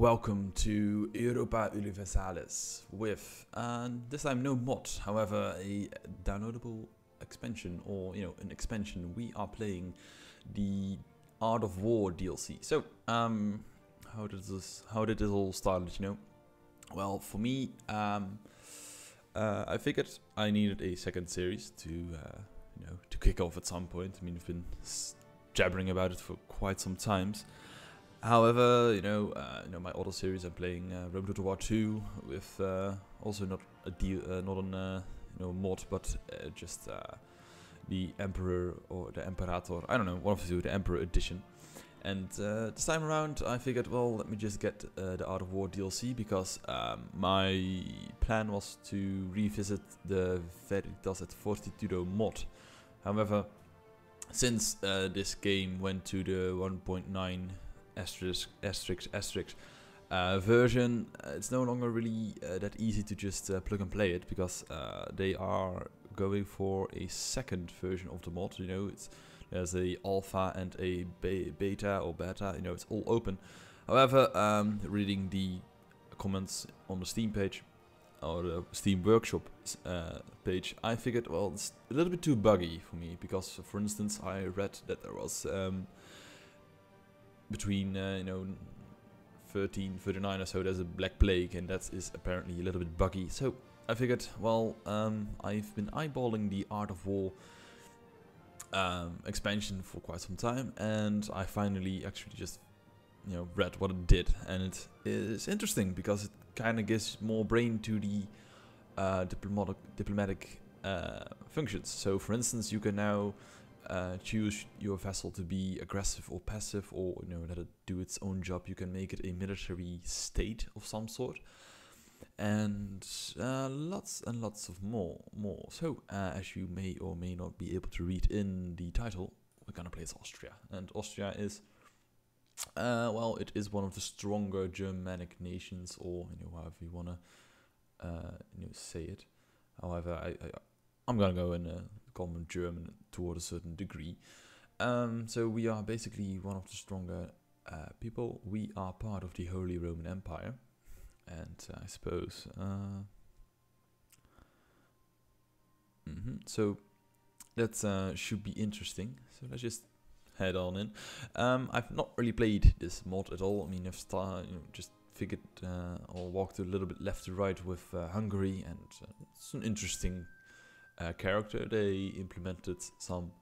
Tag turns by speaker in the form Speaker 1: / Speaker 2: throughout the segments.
Speaker 1: Welcome to Europa Universalis with, this time no mod, however a downloadable expansion, or an expansion. We are playing the Art of War DLC. So, how did this all start? Well, for me, I figured I needed a second series to to kick off at some point. I mean, I've been jabbering about it for quite some times. However, my other series, I'm playing Europa War 2 with also not a not on mod, but just the Emperor or the Imperator. I don't know, one of the two, the Emperor edition. And this time around, I figured, well, let me just get the Art of War DLC, because my plan was to revisit the Veritas et Fortitudo mod. However, since this game went to the 1.9 version, it's no longer really that easy to just plug and play it, because they are going for a second version of the mod. There's a alpha and a beta or beta. It's all open. However, reading the comments on the Steam page or the Steam Workshop page, I figured, well, it's a little bit too buggy for me, because for instance, I read that there was between 1339 or so, there's a Black Plague, and that is apparently a little bit buggy. So I figured, well, I've been eyeballing the Art of War expansion for quite some time, and I finally actually just read what it did, and it is interesting because it kind of gives more brain to the diplomatic functions. So for instance, you can now choose your vessel to be aggressive or passive, or let it do its own job. You can make it a military state of some sort, and lots and lots of more. So as you may or may not be able to read in the title, we're gonna play as Austria, and Austria is well, it is one of the stronger Germanic nations, or however you wanna say it. However, I'm gonna go in common German toward a certain degree. So we are basically one of the stronger people. We are part of the Holy Roman Empire, and I suppose so that should be interesting. So let's just head on in. I've not really played this mod at all. I mean, I've just figured or walked a little bit left to right with Hungary, and it's an interesting character. They implemented some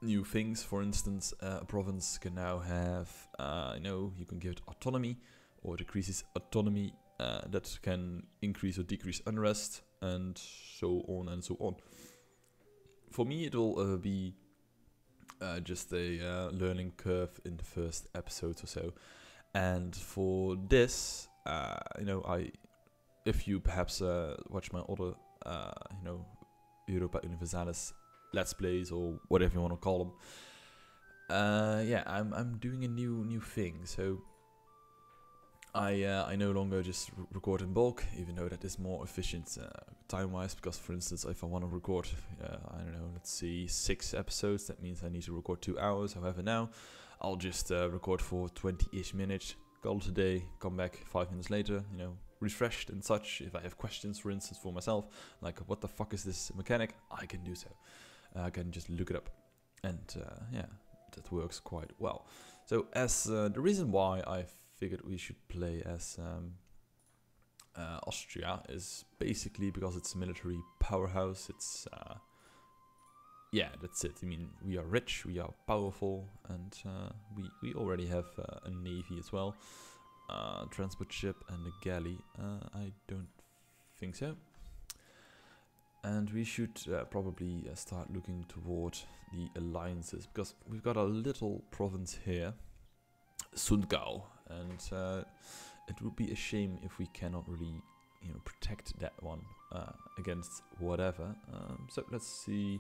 Speaker 1: new things. For instance, a province can now have, you can give it autonomy or decreases autonomy. That can increase or decrease unrest, and so on and so on. For me, it will be just a learning curve in the first episode or so. And for this, if you perhaps watch my other Europa Universalis Let's Plays, or whatever you want to call them, yeah, I'm doing a new thing. So I no longer just record in bulk, even though that is more efficient time-wise. Because for instance, if I want to record, I don't know, let's see, 6 episodes, that means I need to record 2 hours. However, now I'll just record for 20-ish minutes, call it a day, come back 5 minutes later, refreshed and such. If I have questions, for instance, for myself, like what the fuck is this mechanic, I can do so. I can just look it up, and yeah, that works quite well. So as the reason why I figured we should play as Austria is basically because it's a military powerhouse. It's yeah, that's it. I mean, we are rich, we are powerful, and we already have a navy as well. Transport ship and a galley. I don't think so. And we should probably start looking toward the alliances, because we've got a little province here, Sundgau, and it would be a shame if we cannot really protect that one against whatever. So let's see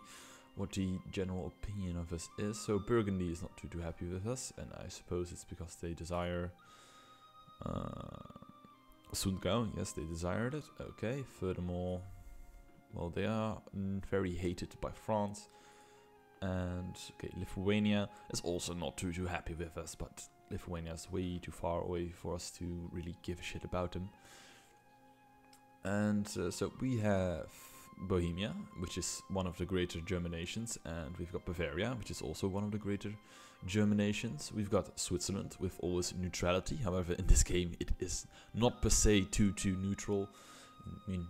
Speaker 1: what the general opinion of us is. So Burgundy is not too happy with us, and I suppose it's because they desire Sundgau. Yes, they desired it. Okay. Furthermore, well, they are very hated by France, and okay, Lithuania is also not too happy with us, but Lithuania's way too far away for us to really give a shit about them. And so we have Bohemia, which is one of the greater German nations, and we've got Bavaria, which is also one of the greater German nations. We've got Switzerland with always neutrality. However, in this game, it is not per se too neutral. I mean,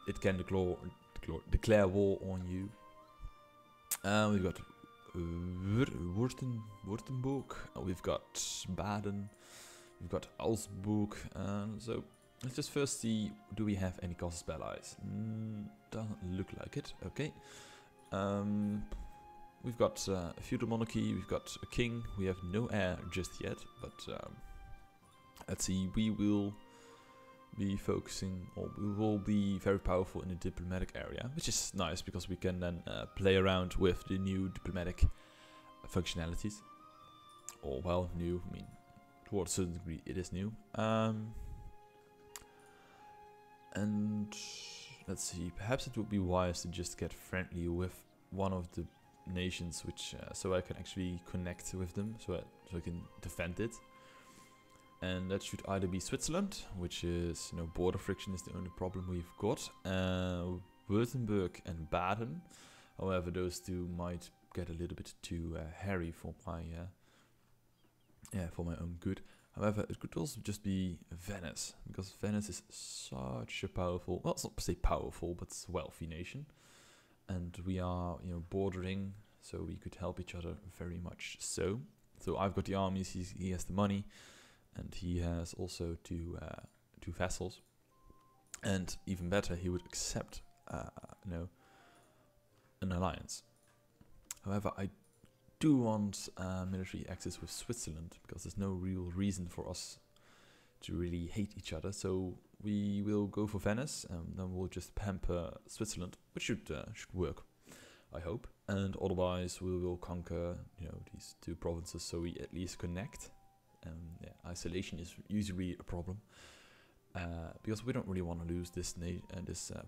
Speaker 1: it can declare war on you. We've got Württemberg, we've got Baden, we've got Augsburg, so let's just first see, do we have any causes allies? Doesn't look like it. Okay. We've got a feudal monarchy, we've got a king, we have no heir just yet, but let's see, we will be focusing, or we will be very powerful in the diplomatic area, which is nice because we can then play around with the new diplomatic functionalities. Or, well, new, I mean, to a certain degree it is new. And let's see, perhaps it would be wise to just get friendly with one of the nations, which so I can actually connect with them, so I can defend it. And that should either be Switzerland, which is, you know, border friction is the only problem we've got. Württemberg and Baden. However, those two might get a little bit too hairy for my own good. However, it could also just be Venice, because Venice is such a powerful, well, it's not per se powerful, but it's a wealthy nation. And we are, you know, bordering, so we could help each other very much so. So I've got the armies, he has the money, and he has also two vassals. And even better, he would accept, you know, an alliance. However, I do want military access with Switzerland, because there's no real reason for us to really hate each other. So we will go for Venice, and then we'll just pamper Switzerland, which should work, I hope. And otherwise, we will conquer, you know, these two provinces, so we at least connect. Yeah, isolation is usually a problem, because we don't really want to lose this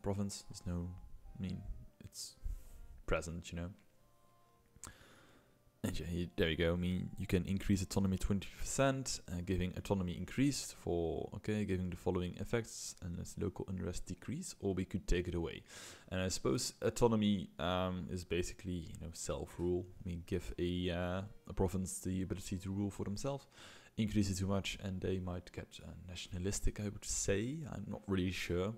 Speaker 1: province. There's no, I mean, it's present, you know. And yeah, there you go. I mean, you can increase autonomy 20%, giving autonomy increased for, okay, giving the following effects, and its local unrest decrease, or we could take it away. And I suppose autonomy is basically, you know, self-rule. I mean, give a province the ability to rule for themselves. Increase it too much, and they might get nationalistic, I would say. I'm not really sure.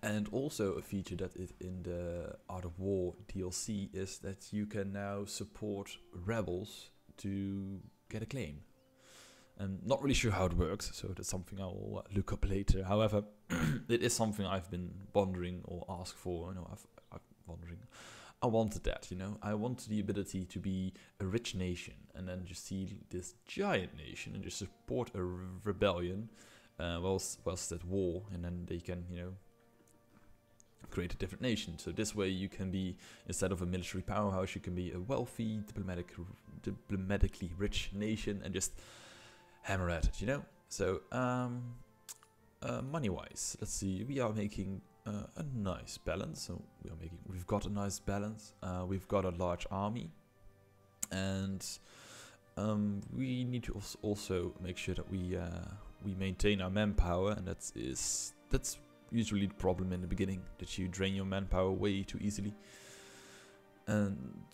Speaker 1: And also a feature that is in the Art of War DLC is that you can now support rebels to get a claim. I'm not really sure how it works, so that's something I will look up later. However, it is something I've been wondering or asked for. You know, I've wondering. I wanted that, you know. I wanted the ability to be a rich nation and then just see this giant nation and just support a rebellion whilst at war, and then they can, you know, create a different nation. So this way you can be, instead of a military powerhouse, you can be a wealthy, diplomatically rich nation and just hammer at it, you know. So money-wise, let's see, we are making a nice balance. So we've got a nice balance. We've got a large army, and we need to also make sure that we maintain our manpower, and that's usually the problem in the beginning, that you drain your manpower way too easily. And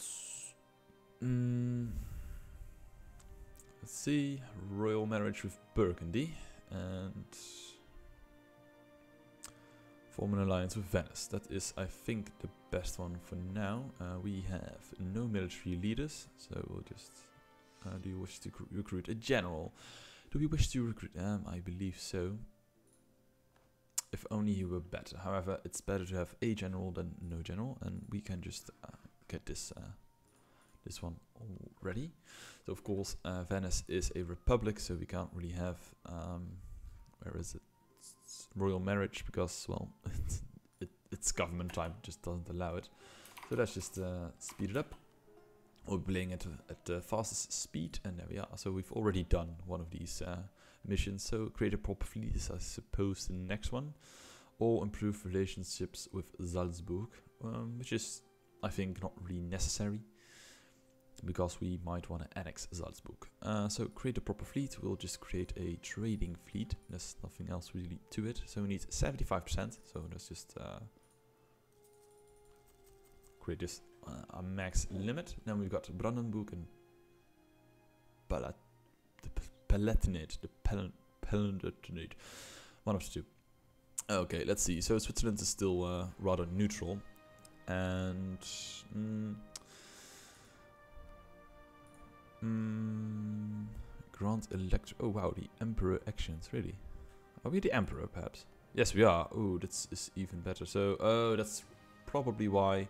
Speaker 1: let's see, royal marriage with Burgundy, and form an alliance with Venice. That is, I think, the best one for now. We have no military leaders, so we'll just do you wish to recruit a general? Do we wish to recruit I believe so. If only he were better. However, it's better to have a general than no general, and we can just get this one already. So of course, Venice is a republic, so we can't really have where is it? Royal marriage, because, well, it's government time, just doesn't allow it. So let's just speed it up. We're playing at the fastest speed, and there we are. So we've already done one of these missions. So create a proper fleet is, I suppose, the next one, or improve relationships with Salzburg, which is, I think, not really necessary. because we might want to annex Salzburg. So create a proper fleet. We'll just create a trading fleet. There's nothing else really to it. So we need 75%. So let's just create this a max limit. Then we've got Brandenburg and Palatinate. One of the two. Okay, let's see. So Switzerland is still rather neutral. And grant elect. Oh wow, the emperor actions, really? Are we the emperor, perhaps? Yes, we are. Oh, that's even better. So, that's probably why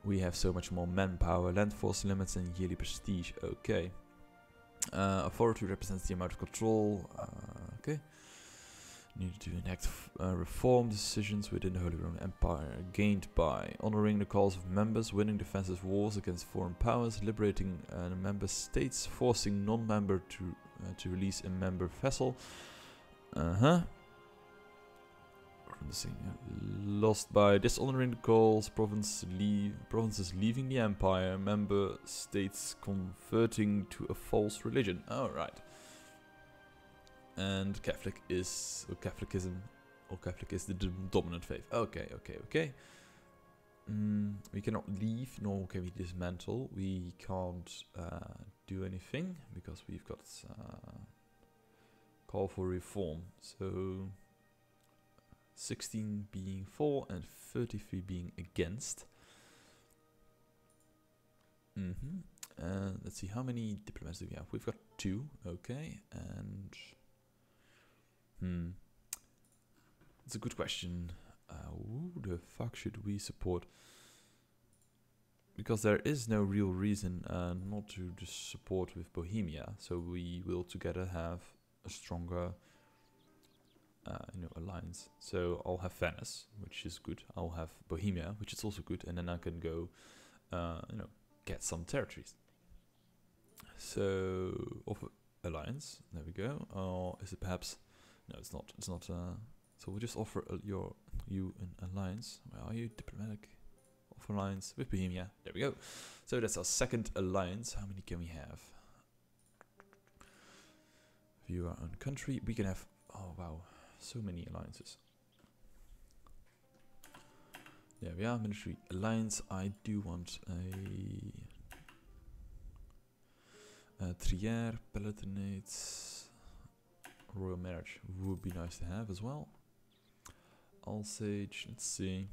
Speaker 1: we have so much more manpower, land force limits, and yearly prestige. Okay. Authority represents the amount of control. Okay. Needed to enact reform decisions within the Holy Roman Empire, gained by honoring the calls of members, winning defensive wars against foreign powers, liberating member states, forcing non-member to release a member vassal. Lost by dishonoring the calls, provinces leaving the empire, member states converting to a false religion. All right. And Catholic is, or Catholicism, or Catholic is the dominant faith. Okay. We cannot leave, nor can we dismantle. We can't do anything because we've got call for reform. So 16 being for and 33 being against. Let's see, how many diplomats do we have? We've got 2. Okay, and it's a good question. Who the fuck should we support? Because there is no real reason not to just support with Bohemia. So we will together have a stronger, alliance. So I'll have Venice, which is good. I'll have Bohemia, which is also good, and then I can go, get some territories. So offer alliance. There we go. Or is it perhaps? No, it's not. It's not. So we'll just offer you an alliance. Where are you? Diplomatic. Offer alliance with Bohemia. There we go. So that's our second alliance. How many can we have? View our own country. We can have. Oh wow, so many alliances. There we are. Military alliance. I do want a Trier, Palatinates. Royal marriage would be nice to have as well. Alsage, let's see.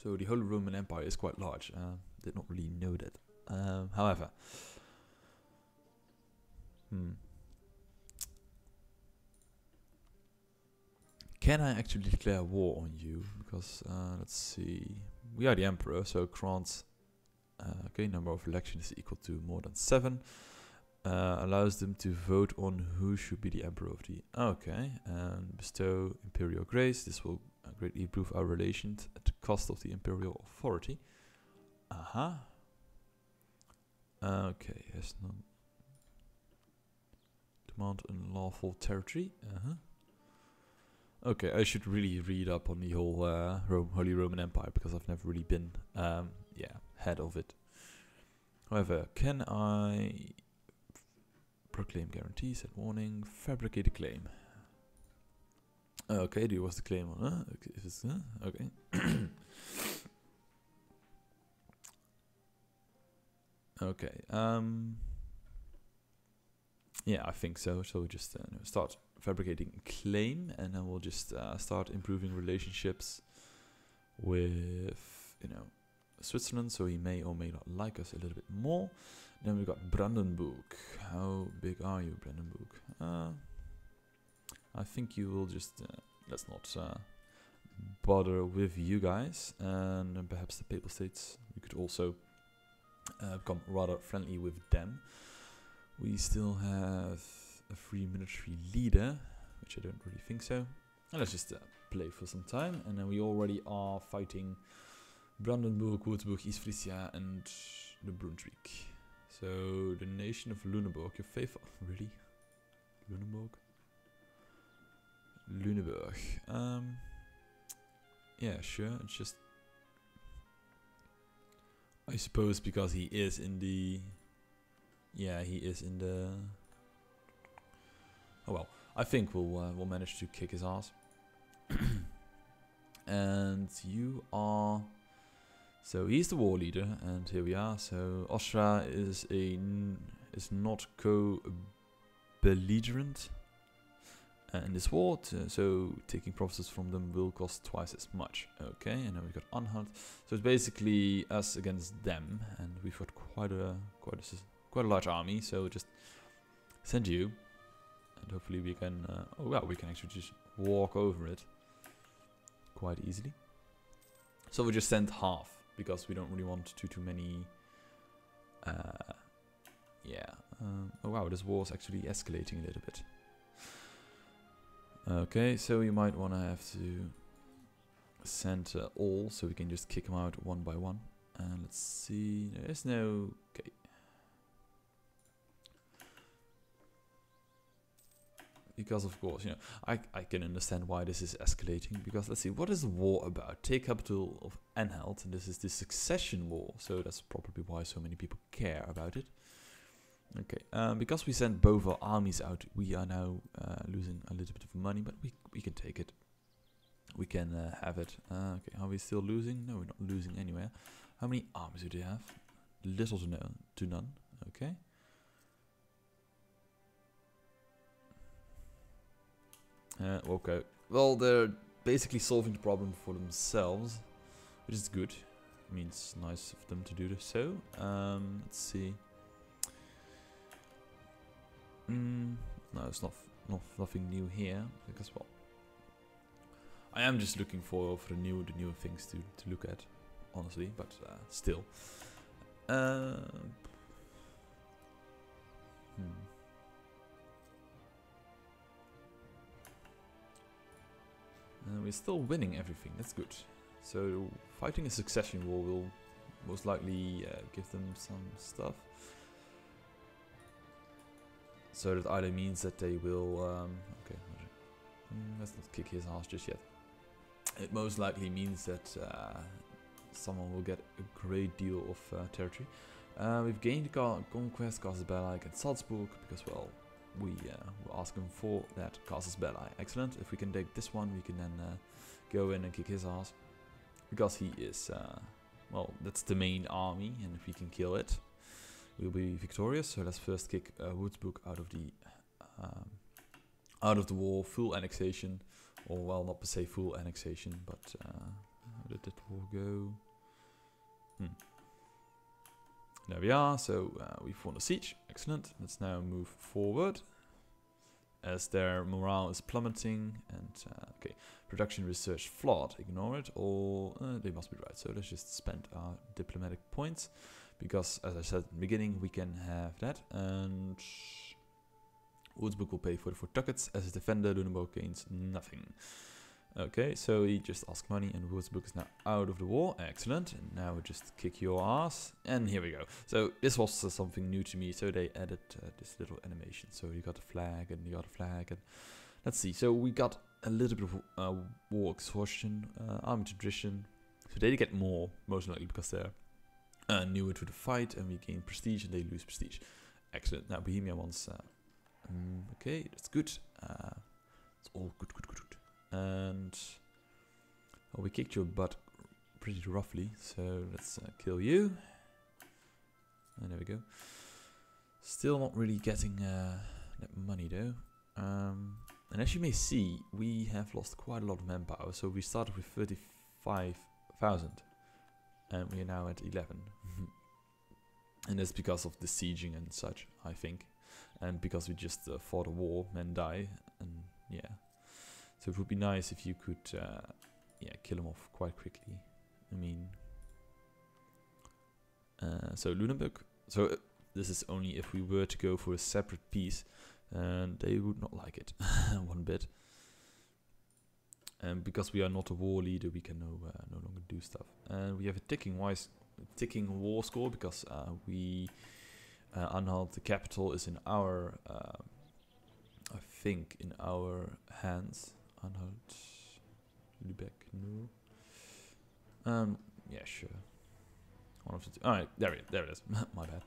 Speaker 1: So the Holy Roman Empire is quite large. Did not really know that. However, can I actually declare war on you? Because let's see, we are the emperor, so grants. Okay, number of elections is equal to more than 7. Allows them to vote on who should be the emperor of the... Okay, and bestow imperial grace. This will greatly improve our relations at the cost of the imperial authority. Okay, yes, none. Demand unlawful territory. Okay, I should really read up on the whole Holy Roman Empire, because I've never really been head of it. However, can I... proclaim guarantees and warning, fabricate a claim. Okay, there was the claim on. Okay. Okay. Yeah, I think so. So we just start fabricating a claim, and then we'll just start improving relationships with Switzerland. So he may or may not like us a little bit more. Then we've got Brandenburg. How big are you, Brandenburg? I think you will just... let's not bother with you guys. And perhaps the Papal States. We could also become rather friendly with them. We still have a free military leader, which I don't really think so. And let's just play for some time. And then we already are fighting Brandenburg, Würzburg, East Frisia, and the Brunswick. So the nation of Lüneburg, your faithful... Really? Lüneburg? Lüneburg. Yeah, sure. It's just I suppose because he is in the... Yeah, he is in the... Oh well, I think we'll manage to kick his ass. And you are... So he's the war leader, and here we are. So Austria is not co-belligerent in this war, so taking provinces from them will cost twice as much. Okay, and now we've got Anhalt. So it's basically us against them, and we've got quite a large army. So just send you, and hopefully we can. Oh well, we can actually just walk over it quite easily. So we just send half because we don't really want too many. Yeah. Oh wow, this war is actually escalating a little bit. Okay, so you might want to have to send all, so we can just kick them out one by one. And let's see, there is no... Okay. Because of course, you know, I can understand why this is escalating, because let's see, what is the war about? Take capital of Anhalt, and this is the succession war, so that's probably why so many people care about it. Okay, because we sent both our armies out, we are now losing a little bit of money, but we can take it. We can have it. Okay, are we still losing? No, we're not losing anywhere. How many armies do they have? Little to none. Okay. Okay. Well, they're basically solving the problem for themselves, which is good. It means nice of them to do this. So, let's see. No, it's nothing new here, because well, I am just looking for the new things to look at, honestly. But still, we're still winning everything. That's good. So fighting a succession war will most likely give them some stuff. So that either means that they will... okay, let's not kick his ass just yet. It most likely means that someone will get a great deal of territory. We've gained conquest, Casus Belli against Salzburg, because, well, we're asking for that Casus Belli. Excellent. If we can take this one, we can then go in and kick his ass. Because he is... well, that's the main army, and if we can kill it, we'll be victorious. So let's first kick Würzburg out of the war, full annexation, or well, not per se full annexation, but how did that war go? There we are. So we've won the siege. Excellent. Let's now move forward, as their morale is plummeting. And okay, production research flawed. Ignore it, or they must be right. So let's just spend our diplomatic points. Because, as I said in the beginning, we can have that, and Würzburg will pay for the 4 ducats. As a defender, Lunenburg gains nothing. Okay, so he just asked money, and Würzburg is now out of the war. Excellent. And now we just kick your ass, and here we go. So this was something new to me, so they added this little animation. So you got a flag, and you got a flag, and let's see. So we got a little bit of war exhaustion, army tradition. So they get more, most likely, because they're newer to the fight, and we gain prestige, and they lose prestige. Excellent. Now Bohemia wants... okay, that's good. It's all good. And... oh, we kicked your butt pretty roughly, so let's kill you. And there we go. Still not really getting that money, though. And as you may see, we have lost quite a lot of manpower. So we started with 35,000. And we are now at 11. And that's because of the sieging and such, I think. And because we just fought a war, men die, and yeah. So it would be nice if you could, yeah, kill them off quite quickly. I mean... so Lunenburg, so this is only if we were to go for a separate peace, and they would not like it, one bit. And because we are not a war leader, we can no longer do stuff. And we have a ticking war score, because Anhalt, the capital, is in our, I think, in our hands. Anhalt, Lübeck, no. Yeah, sure. One of the two. Alright, there it is. My bad.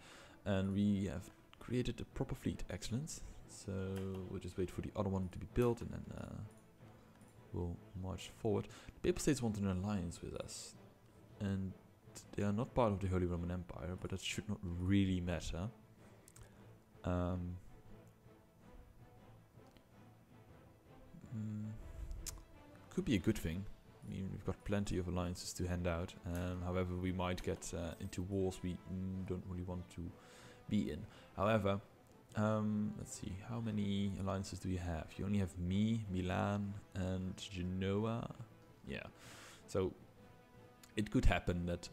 Speaker 1: And we have created a proper fleet. Excellent. So we'll just wait for the other one to be built, and then we'll march forward. The Papal States want an alliance with us, and they are not part of the Holy Roman Empire, but that should not really matter. Could be a good thing. I mean, we've got plenty of alliances to hand out. However, we might get into wars we don't really want to be in. However, let's see, how many alliances do you have? You only have me, Milan, and Genoa. Yeah, so it could happen that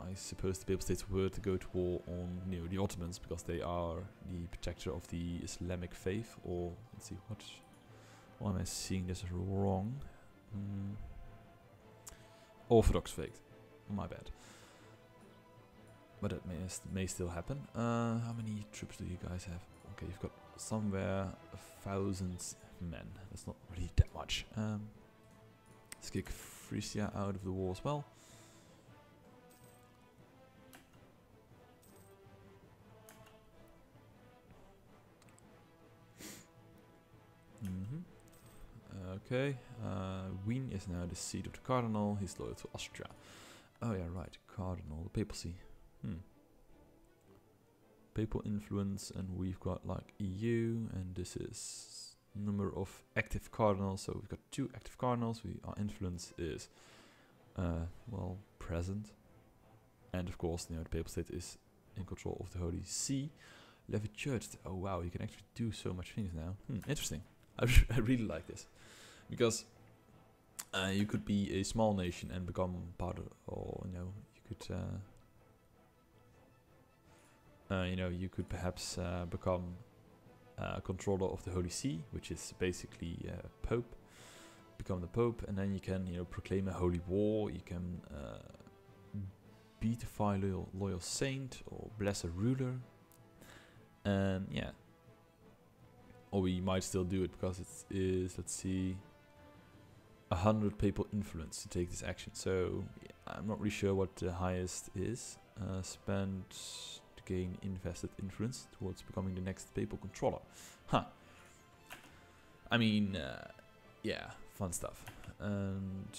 Speaker 1: I suppose the Papal States were to go to war on the Ottomans, because they are the protector of the Islamic faith. Or let's see, why am I seeing this wrong? Orthodox faith. My bad. But that may still happen. How many troops do you guys have? Okay, you've got somewhere 1,000 men. That's not really that much. Let's kick Frisia out of the war as well. Okay, Wien is now the seat of the Cardinal. He's loyal to Austria. Oh yeah, right, Cardinal, the papacy. Papal influence, and we've got like EU, and this is number of active cardinals. So we've got 2 active cardinals. Our influence is well, present, and of course, the Papal State is in control of the Holy See. Levy Church. Oh wow, you can actually do so much things now. Interesting. I really like this, because you could be a small nation and become part of, or you could, you could perhaps become controller of the Holy See, which is basically Pope. Become the Pope, and then you can, proclaim a holy war. You can beatify a loyal saint or bless a ruler, and yeah. Or we might still do it because it is, let's see, 100 papal influence to take this action. So yeah, I'm not really sure what the highest is. Spend to gain invested influence towards becoming the next papal controller. Huh. I mean, yeah, fun stuff. And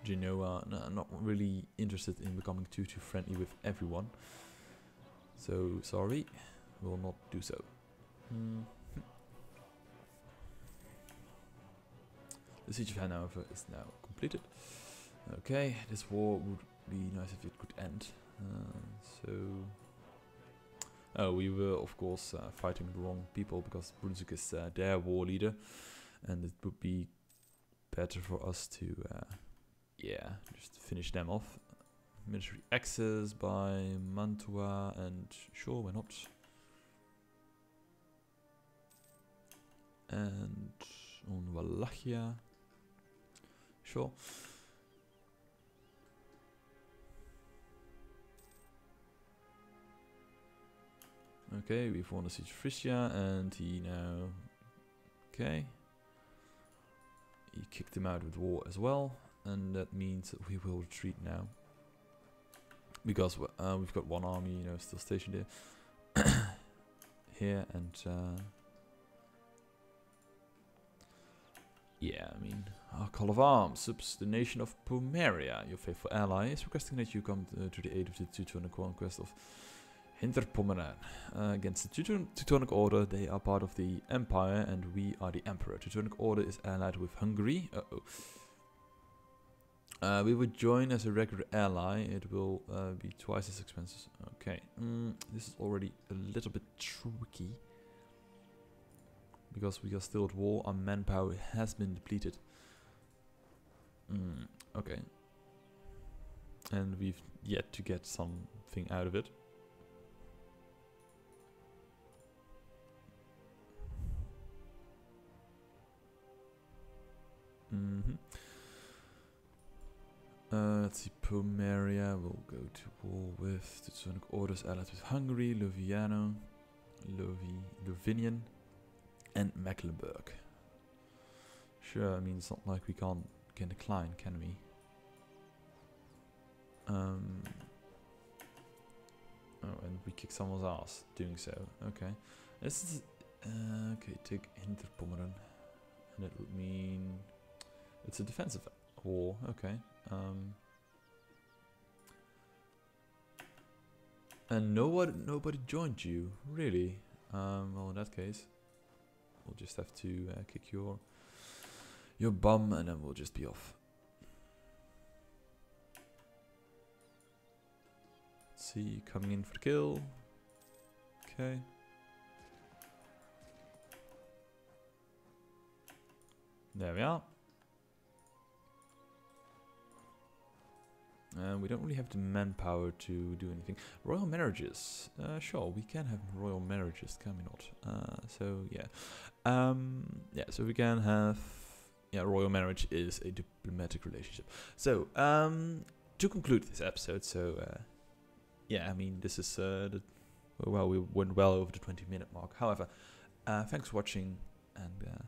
Speaker 1: Genoa, no, I'm not really interested in becoming too friendly with everyone. So, sorry, will not do so. The siege of Hanover is now completed. Okay, this war would be nice if it could end. Oh, we were of course fighting the wrong people, because Brunswick is their war leader, and it would be better for us to, yeah, just finish them off. Military access by Mantua, and sure, why not? And on Wallachia, sure. Okay, we've won the siege of Frisia, and he now, okay, he kicked him out of the war as well, and that means that we will retreat now. Because we've got one army, still stationed here, and yeah, I mean, our call of arms, subs the nation of Pomeria, your faithful ally, is requesting that you come to the aid of the Teutonic conquest of Hinterpommern against the Teutonic Order. They are part of the Empire, and we are the Emperor. Teutonic Order is allied with Hungary. We would join as a regular ally. It will be twice as expensive. Okay, this is already a little bit tricky, because we are still at war. Our manpower has been depleted. Okay, and we've yet to get something out of it. Let's see, Pomeria will go to war with the Teutonic Orders allied with Hungary, Lovinian, and Mecklenburg. Sure, I mean, it's not like we can't can decline, can we? Oh, and we kick someone's ass doing so. Okay. This is okay. Take Hinterpommern, and it would mean it's a defensive war. Okay. And nobody joined you, really. Well, in that case, we'll just have to kick your bum, and then we'll just be off. Let's see, coming in for the kill. Okay. There we are. And we don't really have the manpower to do anything. Royal marriages. Sure, we can have royal marriages, can we not? So, yeah. Yeah, so we can have... Yeah, royal marriage is a diplomatic relationship. So, to conclude this episode, so... yeah, I mean, this is... well, we went well over the 20-minute mark. However, thanks for watching, and...